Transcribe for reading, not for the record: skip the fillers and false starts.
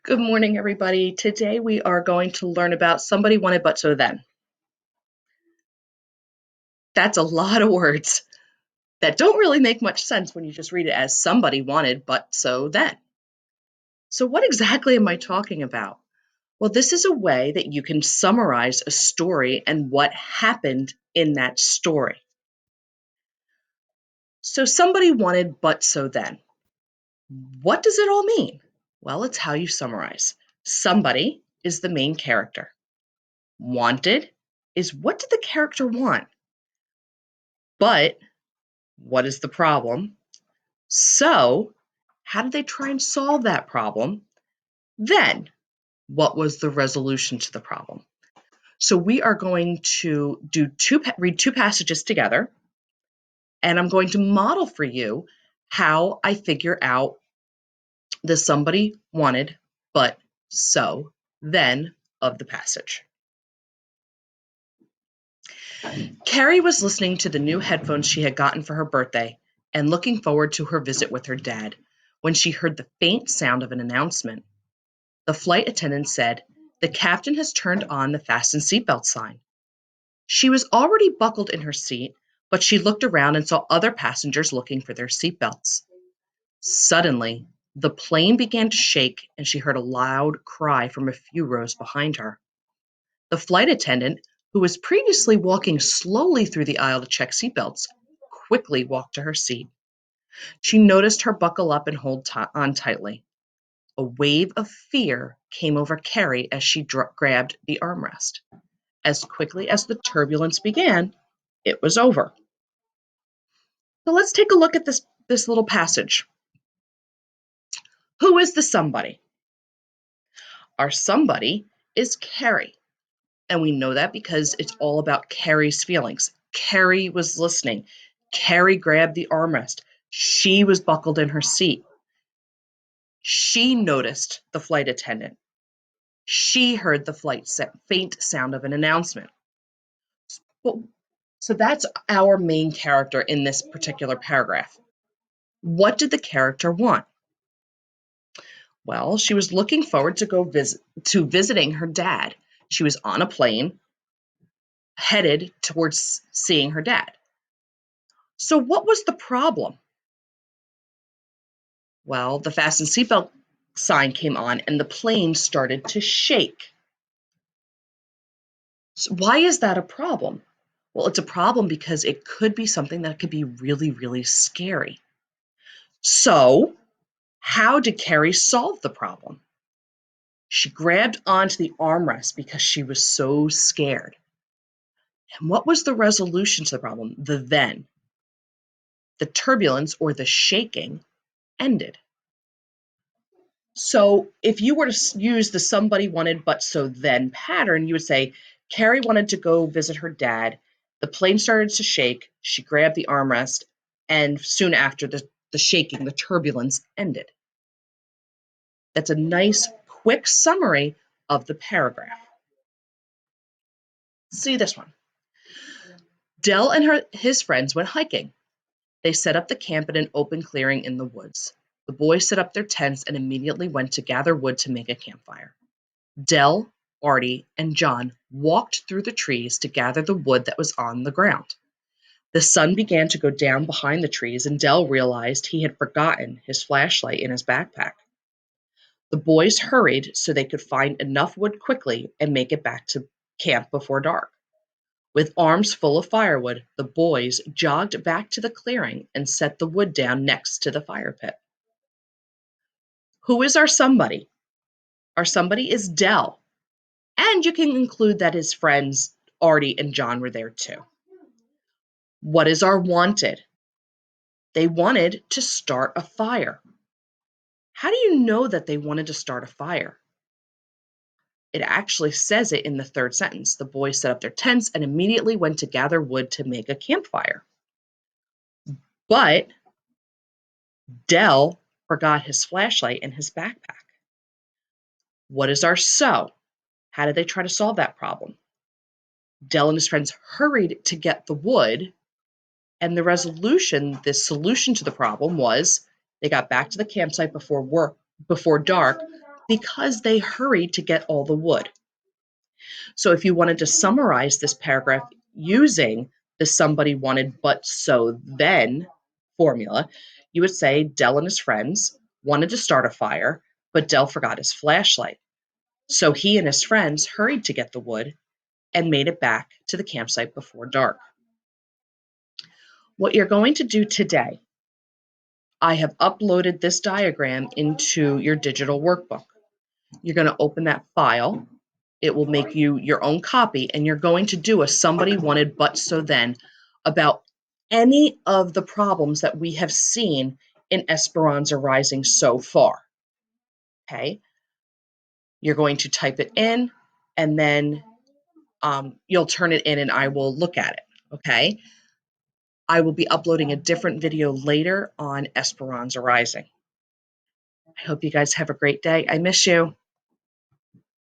Good morning, everybody. Today we are going to learn about somebody wanted but so then. That's a lot of words that don't really make much sense when you just read it as somebody wanted but so then. So, what exactly am I talking about? Well, this is a way that you can summarize a story and what happened in that story. So, somebody wanted but so then. What does it all mean? Well, it's how you summarize. Somebody is the main character. Wanted is what did the character want? But what is the problem? So, how did they try and solve that problem? Then, what was the resolution to the problem? So, we are going to read two passages together, and I'm going to model for you how I figure out the somebody wanted, but so then of the passage. Carrie was listening to the new headphones she had gotten for her birthday and looking forward to her visit with her dad when she heard the faint sound of an announcement. The flight attendant said, "The captain has turned on the fasten seatbelt sign." She was already buckled in her seat, but she looked around and saw other passengers looking for their seatbelts. Suddenly, the plane began to shake and she heard a loud cry from a few rows behind her. The flight attendant, who was previously walking slowly through the aisle to check seatbelts, quickly walked to her seat. She noticed her buckle up and hold on tightly. A wave of fear came over Carrie as she grabbed the armrest. As quickly as the turbulence began, it was over. So let's take a look at this little passage. Who is the somebody? Our somebody is Carrie. And we know that because it's all about Carrie's feelings. Carrie was listening. Carrie grabbed the armrest. She was buckled in her seat. She noticed the flight attendant. She heard the faint sound of an announcement. Well, so that's our main character in this particular paragraph. What did the character want? Well, she was looking forward to visiting her dad. She was on a plane headed towards seeing her dad. So what was the problem? Well, the fasten seatbelt sign came on and the plane started to shake. So why is that a problem? Well, it's a problem because it could be something that could be really, really scary. So, how did Carrie solve the problem? She grabbed onto the armrest because she was so scared. And what was the resolution to the problem? The then. The turbulence or the shaking ended. So if you were to use the somebody wanted but so then pattern, you would say Carrie wanted to go visit her dad. The plane started to shake. She grabbed the armrest, and soon after, the shaking, the turbulence ended. That's a nice, quick summary of the paragraph. See this one. Dell and his friends went hiking. They set up the camp in an open clearing in the woods. The boys set up their tents and immediately went to gather wood to make a campfire. Dell, Artie, and John walked through the trees to gather the wood that was on the ground. The sun began to go down behind the trees, and Dell realized he had forgotten his flashlight in his backpack. The boys hurried so they could find enough wood quickly and make it back to camp before dark. With arms full of firewood, the boys jogged back to the clearing and set the wood down next to the fire pit. Who is our somebody? Our somebody is Dell. And you can include that his friends, Artie and John, were there too. What is our wanted? They wanted to start a fire. How do you know that they wanted to start a fire? It actually says it in the third sentence. The boys set up their tents and immediately went to gather wood to make a campfire. But Dell forgot his flashlight in his backpack. What is our so? How did they try to solve that problem? Dell and his friends hurried to get the wood, and the solution to the problem was they got back to the campsite before dark, because they hurried to get all the wood. So if you wanted to summarize this paragraph using the somebody wanted but so then formula, you would say Dell and his friends wanted to start a fire, but Dell forgot his flashlight. So he and his friends hurried to get the wood and made it back to the campsite before dark. What you're going to do today, I have uploaded this diagram into your digital workbook. You're going to open that file. It will make you your own copy, and you're going to do a somebody wanted but so then about any of the problems that we have seen in Esperanza Rising so far. Okay? You're going to type it in, and then you'll turn it in, and I will look at it. Okay? I will be uploading a different video later on Esperanza Rising. I hope you guys have a great day. I miss you.